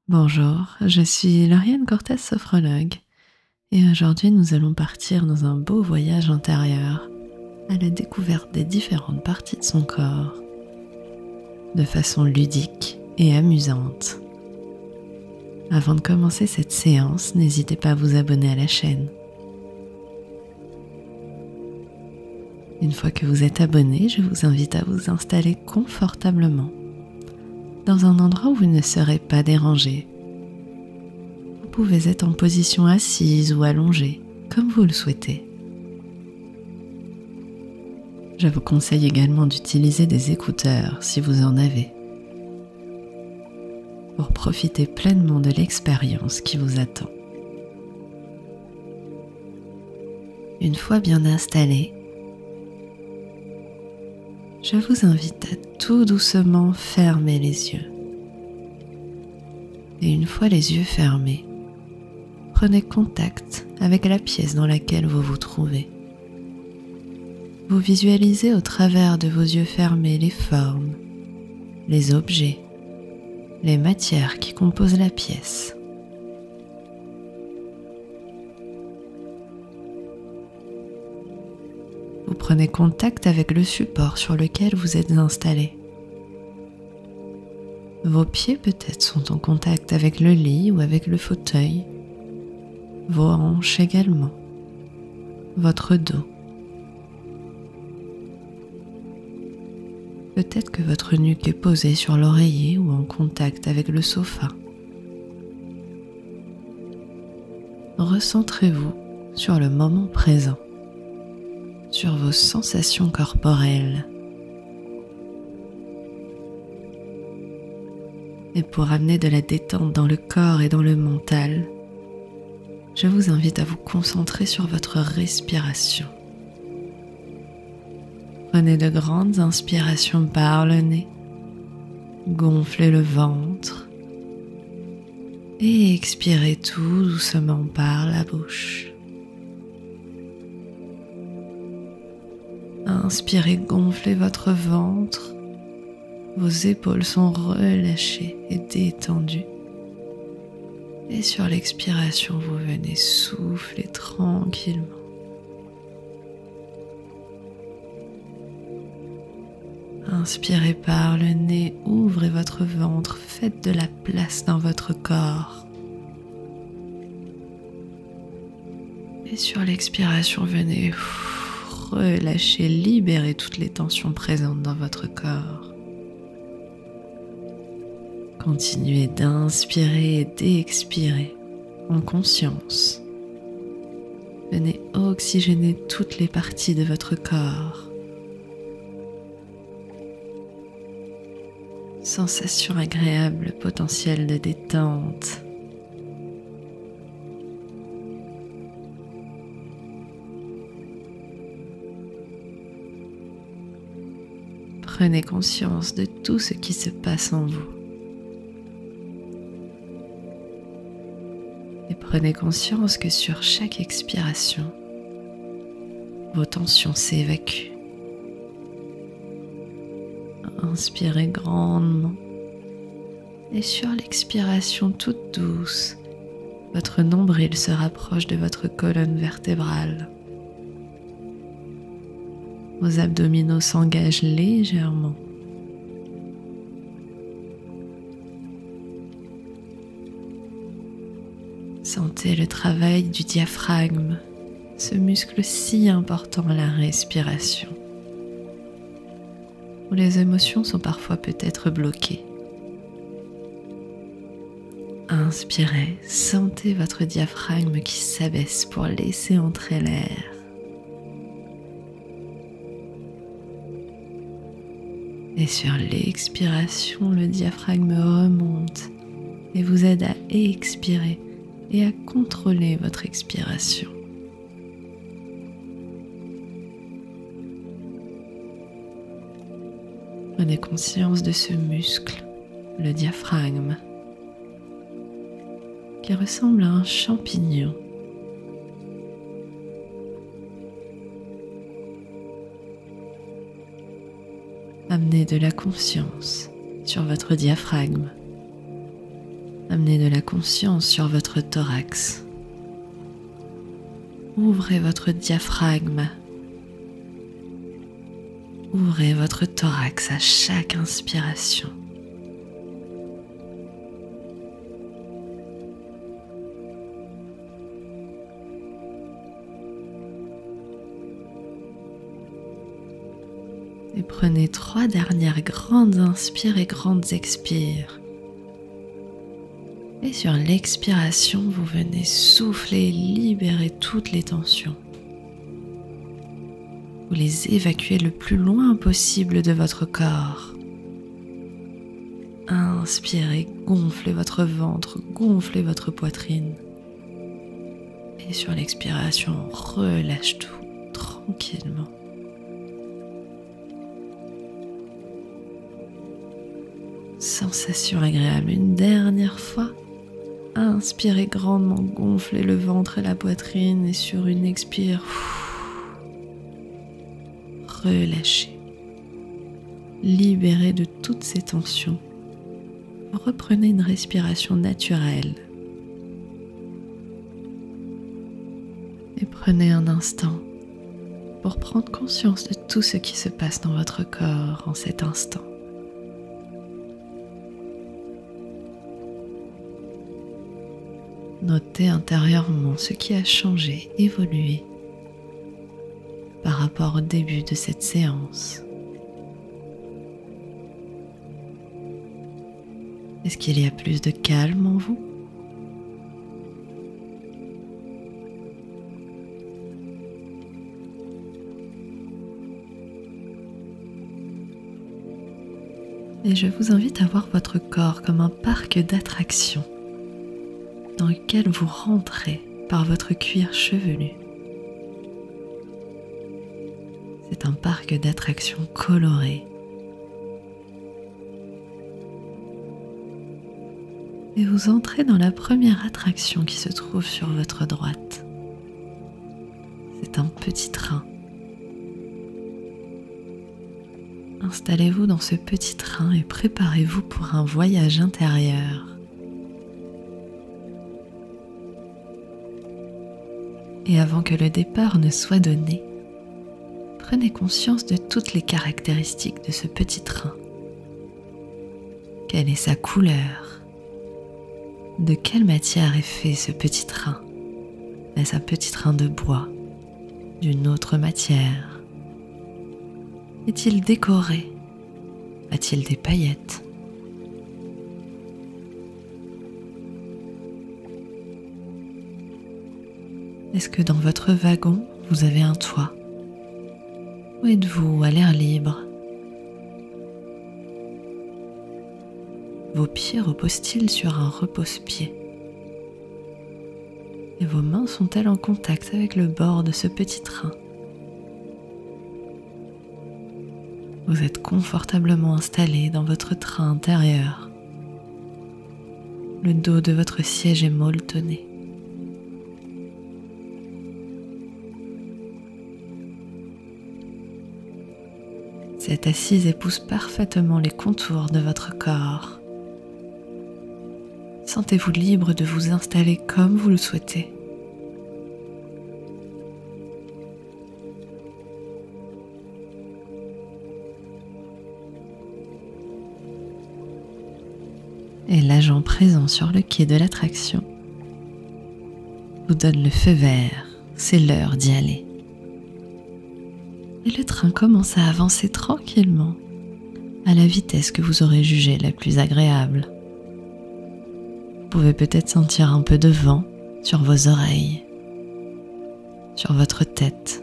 Bonjour, je suis Lauriane Cortez, sophrologue, et aujourd'hui nous allons partir dans un beau voyage intérieur à la découverte des différentes parties de son corps, de façon ludique et amusante. Avant de commencer cette séance, n'hésitez pas à vous abonner à la chaîne. Une fois que vous êtes abonné, je vous invite à vous installer confortablement dans un endroit où vous ne serez pas dérangé. Vous pouvez être en position assise ou allongée, comme vous le souhaitez. Je vous conseille également d'utiliser des écouteurs si vous en avez, pour profiter pleinement de l'expérience qui vous attend. Une fois bien installé, je vous invite à tout doucement fermer les yeux. Et une fois les yeux fermés, prenez contact avec la pièce dans laquelle vous vous trouvez. Vous visualisez au travers de vos yeux fermés les formes, les objets, les matières qui composent la pièce. Vous prenez contact avec le support sur lequel vous êtes installé. Vos pieds peut-être sont en contact avec le lit ou avec le fauteuil, vos hanches également, votre dos. Peut-être que votre nuque est posée sur l'oreiller ou en contact avec le sofa. Recentrez-vous sur le moment présent, sur vos sensations corporelles. Et pour amener de la détente dans le corps et dans le mental, je vous invite à vous concentrer sur votre respiration. Prenez de grandes inspirations par le nez, gonflez le ventre et expirez tout doucement par la bouche. Inspirez, gonflez votre ventre, vos épaules sont relâchées et détendues. Et sur l'expiration, vous venez souffler tranquillement. Inspirez par le nez, ouvrez votre ventre, faites de la place dans votre corps. Et sur l'expiration, venez relâcher, libérer toutes les tensions présentes dans votre corps. Continuez d'inspirer et d'expirer en conscience. Venez oxygéner toutes les parties de votre corps. Sensation agréable, potentiel de détente. Prenez conscience de tout ce qui se passe en vous. Et prenez conscience que sur chaque expiration, vos tensions s'évacuent. Inspirez grandement et sur l'expiration toute douce, votre nombril se rapproche de votre colonne vertébrale. Vos abdominaux s'engagent légèrement. Sentez le travail du diaphragme, ce muscle si important à la respiration, où les émotions sont parfois peut-être bloquées. Inspirez, sentez votre diaphragme qui s'abaisse pour laisser entrer l'air. Et sur l'expiration, le diaphragme remonte et vous aide à expirer et à contrôler votre expiration. Prenez conscience de ce muscle, le diaphragme, qui ressemble à un champignon. Amenez de la conscience sur votre diaphragme. Amenez de la conscience sur votre thorax. Ouvrez votre diaphragme. Ouvrez votre thorax à chaque inspiration. Et prenez 3 dernières grandes inspires et grandes expires. Et sur l'expiration, vous venez souffler et libérer toutes les tensions. Vous les évacuez le plus loin possible de votre corps. Inspirez, gonflez votre ventre, gonflez votre poitrine. Et sur l'expiration, relâche tout tranquillement. Sensation agréable une dernière fois. Inspirez grandement, gonflez le ventre et la poitrine et sur une expire, relâchez. Libérez de toutes ces tensions. Reprenez une respiration naturelle. Et prenez un instant pour prendre conscience de tout ce qui se passe dans votre corps en cet instant. Notez intérieurement ce qui a changé, évolué par rapport au début de cette séance. Est-ce qu'il y a plus de calme en vous ? Et je vous invite à voir votre corps comme un parc d'attractions dans lequel vous rentrez par votre cuir chevelu. C'est un parc d'attractions coloré. Et vous entrez dans la première attraction qui se trouve sur votre droite. C'est un petit train. Installez-vous dans ce petit train et préparez-vous pour un voyage intérieur. Et avant que le départ ne soit donné, prenez conscience de toutes les caractéristiques de ce petit train. Quelle est sa couleur ? De quelle matière est fait ce petit train ? Est-ce un petit train de bois ? D'une autre matière ? Est-il décoré ? A-t-il des paillettes ? Est-ce que dans votre wagon, vous avez un toit ? Ou êtes-vous à l'air libre ? Vos pieds reposent-ils sur un repose-pied ? Et vos mains sont-elles en contact avec le bord de ce petit train ? Vous êtes confortablement installé dans votre train intérieur. Le dos de votre siège est molletonné. Cette assise épouse parfaitement les contours de votre corps. Sentez-vous libre de vous installer comme vous le souhaitez. Et l'agent présent sur le quai de l'attraction vous donne le feu vert, c'est l'heure d'y aller. Et le train commence à avancer tranquillement, à la vitesse que vous aurez jugée la plus agréable. Vous pouvez peut-être sentir un peu de vent sur vos oreilles, sur votre tête.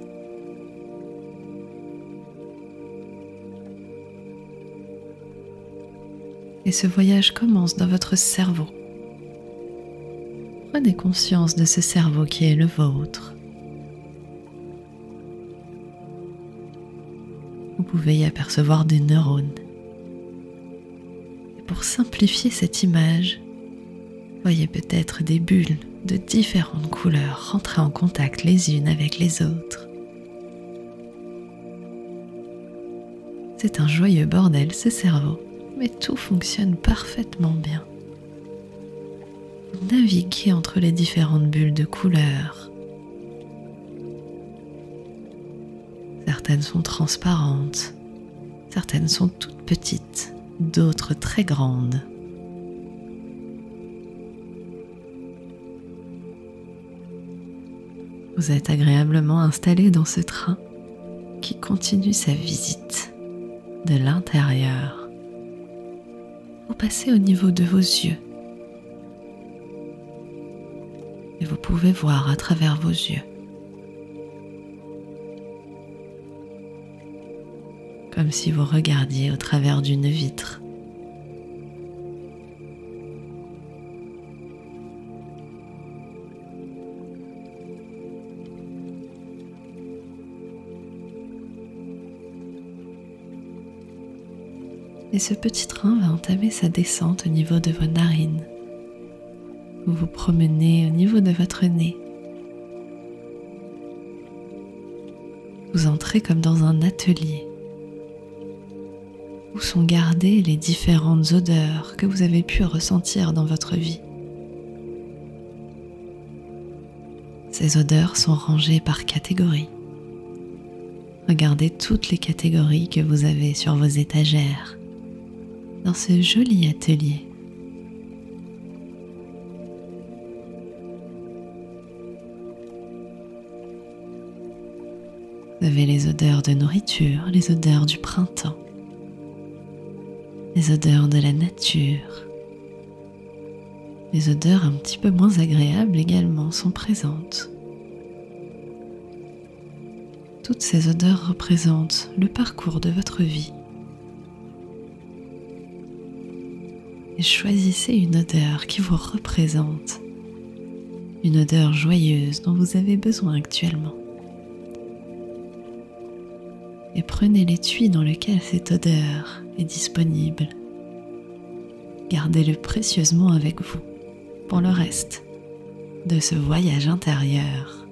Et ce voyage commence dans votre cerveau. Prenez conscience de ce cerveau qui est le vôtre. Vous pouvez y apercevoir des neurones. Et pour simplifier cette image, voyez peut-être des bulles de différentes couleurs rentrer en contact les unes avec les autres. C'est un joyeux bordel ce cerveau, mais tout fonctionne parfaitement bien. naviguer entre les différentes bulles de couleurs. Certaines sont transparentes, certaines sont toutes petites, d'autres très grandes. Vous êtes agréablement installé dans ce train qui continue sa visite de l'intérieur. Vous passez au niveau de vos yeux et vous pouvez voir à travers vos yeux, comme si vous regardiez au travers d'une vitre. Et ce petit train va entamer sa descente au niveau de vos narines. Vous vous promenez au niveau de votre nez. Vous entrez comme dans un atelier où sont gardées les différentes odeurs que vous avez pu ressentir dans votre vie. Ces odeurs sont rangées par catégorie. Regardez toutes les catégories que vous avez sur vos étagères dans ce joli atelier. Vous avez les odeurs de nourriture, les odeurs du printemps, les odeurs de la nature. Les odeurs un petit peu moins agréables également sont présentes. Toutes ces odeurs représentent le parcours de votre vie. Et choisissez une odeur qui vous représente, une odeur joyeuse dont vous avez besoin actuellement. Et prenez l'étui dans lequel cette odeur est disponible. Gardez-le précieusement avec vous pour le reste de ce voyage intérieur.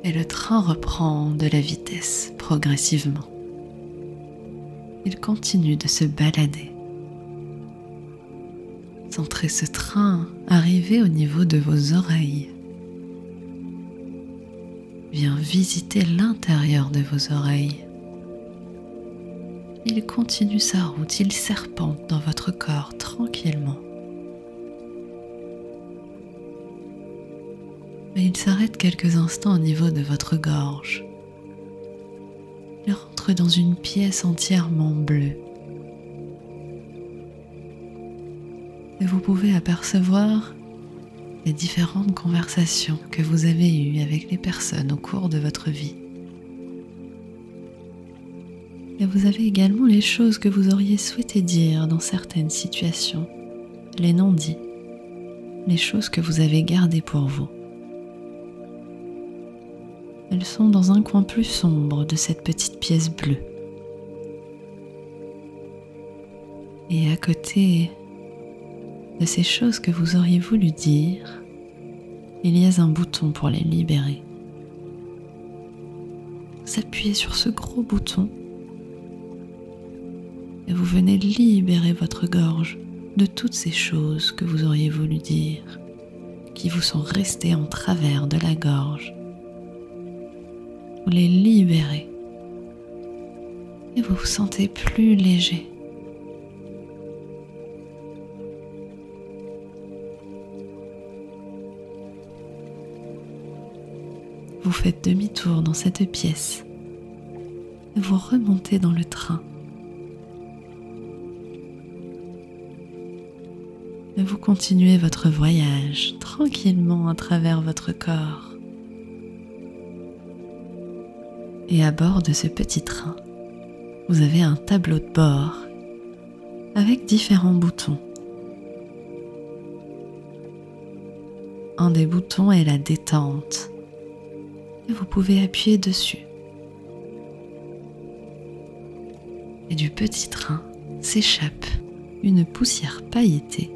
Et le train reprend de la vitesse progressivement. Il continue de se balader. Centrez ce train arrivé au niveau de vos oreilles. Viens visiter l'intérieur de vos oreilles. Il continue sa route, il serpente dans votre corps tranquillement. Mais il s'arrête quelques instants au niveau de votre gorge. Il rentre dans une pièce entièrement bleue. Et vous pouvez apercevoir les différentes conversations que vous avez eues avec les personnes au cours de votre vie. Et vous avez également les choses que vous auriez souhaité dire dans certaines situations, les non-dits, les choses que vous avez gardées pour vous. Elles sont dans un coin plus sombre de cette petite pièce bleue. Et à côté de ces choses que vous auriez voulu dire, il y a un bouton pour les libérer. Vous appuyez sur ce gros bouton et vous venez libérer votre gorge de toutes ces choses que vous auriez voulu dire, qui vous sont restées en travers de la gorge. Vous les libérez et vous vous sentez plus léger. Vous faites demi-tour dans cette pièce et vous remontez dans le train. Et vous continuez votre voyage tranquillement à travers votre corps. Et à bord de ce petit train, vous avez un tableau de bord avec différents boutons. Un des boutons est la détente et vous pouvez appuyer dessus. Et du petit train s'échappe une poussière pailletée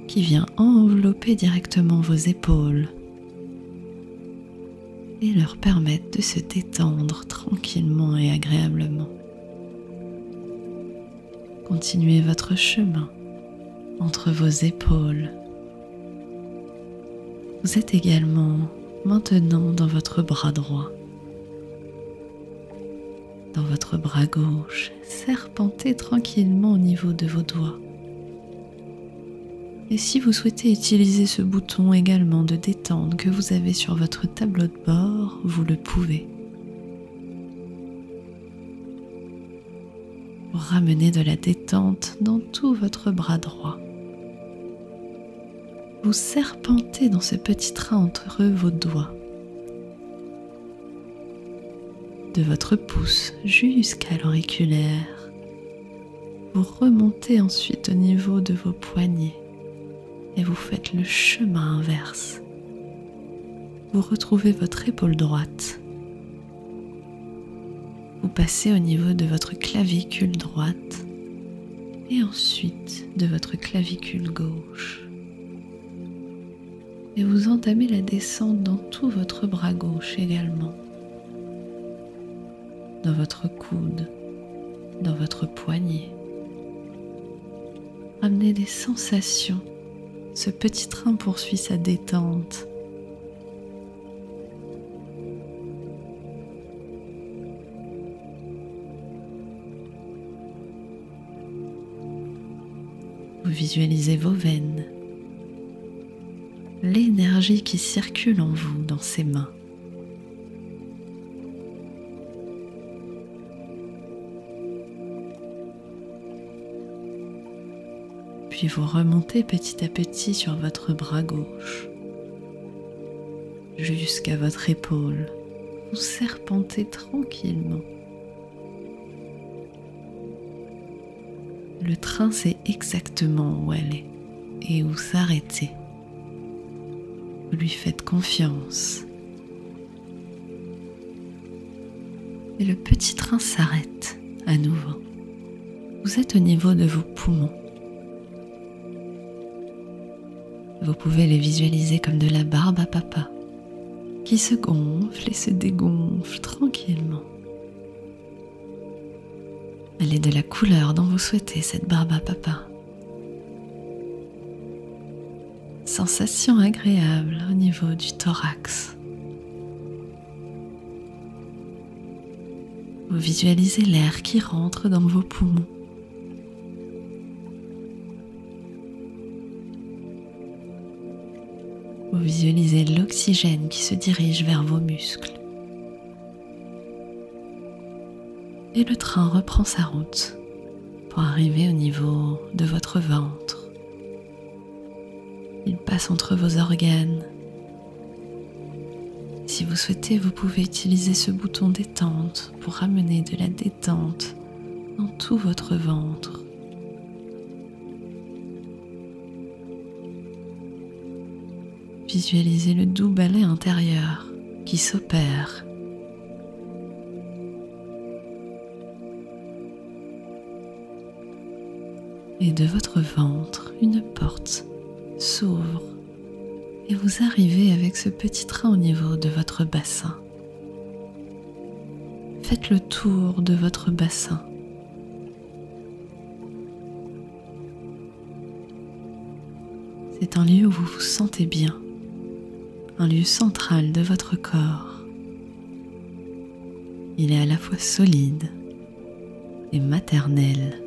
qui vient envelopper directement vos épaules et leur permettre de se détendre tranquillement et agréablement. Continuez votre chemin entre vos épaules. Vous êtes également maintenant dans votre bras droit. Dans votre bras gauche, serpentez tranquillement au niveau de vos doigts. Et si vous souhaitez utiliser ce bouton également de détente que vous avez sur votre tableau de bord, vous le pouvez. Pour ramener de la détente dans tout votre bras droit. Vous serpentez dans ce petit train entre vos doigts. De votre pouce jusqu'à l'auriculaire. Vous remontez ensuite au niveau de vos poignets. Et vous faites le chemin inverse. Vous retrouvez votre épaule droite. Vous passez au niveau de votre clavicule droite et ensuite de votre clavicule gauche. Et vous entamez la descente dans tout votre bras gauche également. Dans votre coude, dans votre poignet. Ramenez des sensations. Ce petit train poursuit sa détente. Vous visualisez vos veines, l'énergie qui circule en vous dans ces mains. Puis vous remontez petit à petit sur votre bras gauche, jusqu'à votre épaule. Vous serpentez tranquillement. Le train sait exactement où aller et où s'arrêter. Vous lui faites confiance. Et le petit train s'arrête à nouveau. Vous êtes au niveau de vos poumons. Vous pouvez les visualiser comme de la barbe à papa qui se gonfle et se dégonfle tranquillement. Elle est de la couleur dont vous souhaitez cette barbe à papa. Sensation agréable au niveau du thorax. Vous visualisez l'air qui rentre dans vos poumons. Vous visualisez l'oxygène qui se dirige vers vos muscles. Et le train reprend sa route pour arriver au niveau de votre ventre. Il passe entre vos organes. Si vous souhaitez, vous pouvez utiliser ce bouton détente pour ramener de la détente dans tout votre ventre. Visualisez le doux balai intérieur qui s'opère. Et de votre ventre, une porte s'ouvre et vous arrivez avec ce petit train au niveau de votre bassin. Faites le tour de votre bassin. C'est un lieu où vous vous sentez bien. Un lieu central de votre corps. Il est à la fois solide et maternel.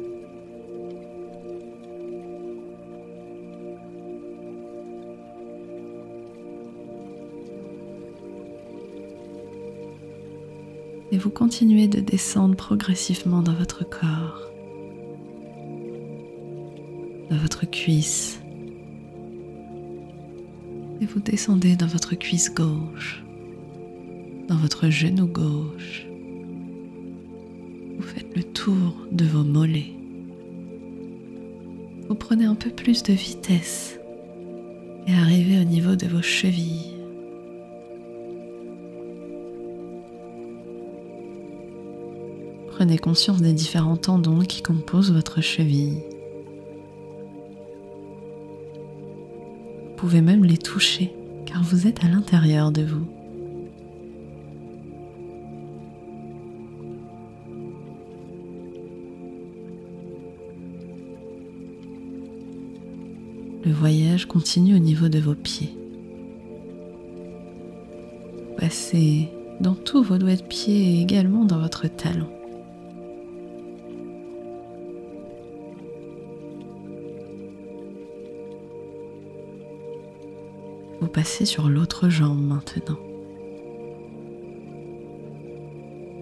Et vous continuez de descendre progressivement dans votre corps, dans votre cuisse. Et vous descendez dans votre cuisse gauche, dans votre genou gauche. Vous faites le tour de vos mollets. Vous prenez un peu plus de vitesse et arrivez au niveau de vos chevilles. Prenez conscience des différents tendons qui composent votre cheville. Vous pouvez même les toucher car vous êtes à l'intérieur de vous. Le voyage continue au niveau de vos pieds. Passez dans tous vos doigts de pied et également dans votre talon. Vous passez sur l'autre jambe maintenant,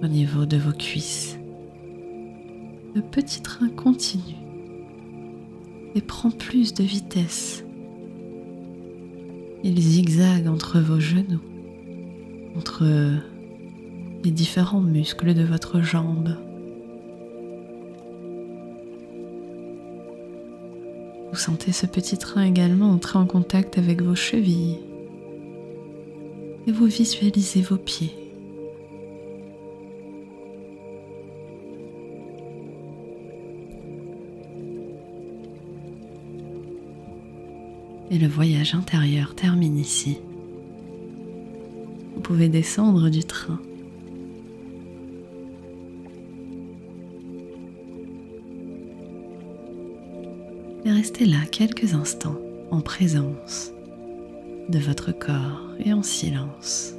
au niveau de vos cuisses. Le petit train continue et prend plus de vitesse. Il zigzague entre vos genoux, entre les différents muscles de votre jambe. Vous sentez ce petit train également entrer en contact avec vos chevilles et vous visualisez vos pieds. Et le voyage intérieur termine ici. Vous pouvez descendre du train. Et restez là quelques instants en présence de votre corps et en silence.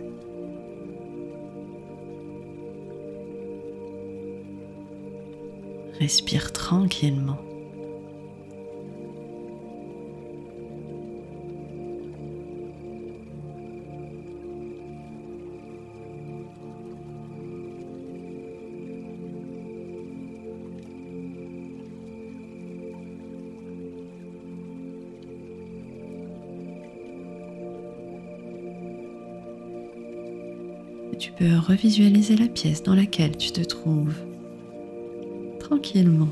Respire tranquillement. Tu peux revisualiser la pièce dans laquelle tu te trouves, tranquillement.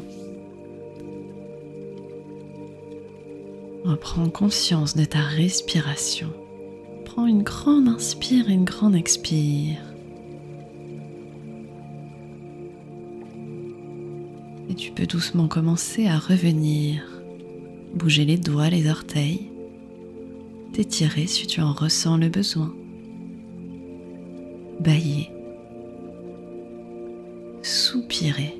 Reprends conscience de ta respiration. Prends une grande inspire et une grande expire. Et tu peux doucement commencer à revenir. Bouger les doigts, les orteils. T'étirer si tu en ressens le besoin. Bâiller, soupirer.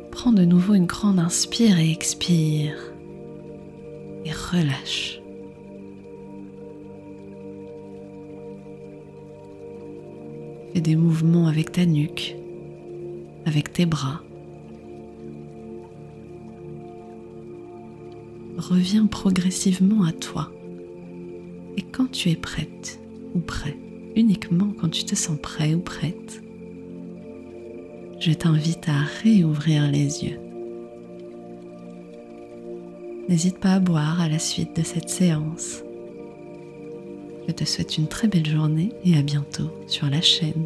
Prends de nouveau une grande inspire et expire et relâche. Fais des mouvements avec ta nuque, avec tes bras. Reviens progressivement à toi et quand tu es prête, ou prêt, uniquement quand tu te sens prêt ou prête, je t'invite à réouvrir les yeux. N'hésite pas à boire à la suite de cette séance. Je te souhaite une très belle journée et à bientôt sur la chaîne.